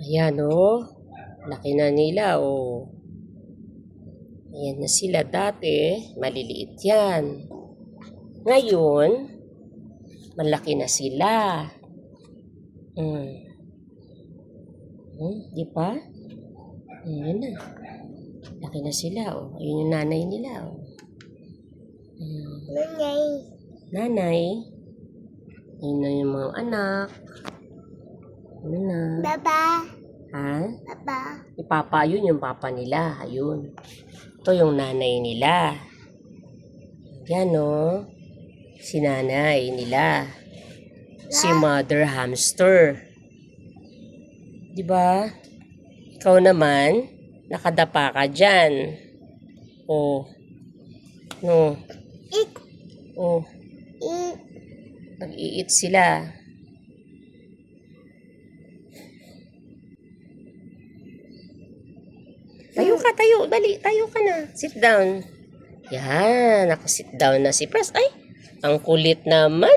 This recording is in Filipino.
Ayan, oh. Laki na nila, oh. Ayan na sila. Dati, maliliit yan. Ngayon, malaki na sila. Di ba? Ayan na. Laki na sila, oh. Ayun yung nanay nila, oh. Nanay. Ayun na yung mga anak. Ano na? Baba. Ha? Baba. Ipapa, yun yung papa nila. Ayun. Ito yung nanay nila. Yan, oh. Si nanay nila. Si mother hamster. Diba? Ikaw naman, nakadapa ka dyan. Oh. No. Oh. Nag-i-eat sila. Tayo ka, tayo. Dali, tayo ka na. Sit down. Yan, naka-sit down na si Pres. Ay, ang kulit naman.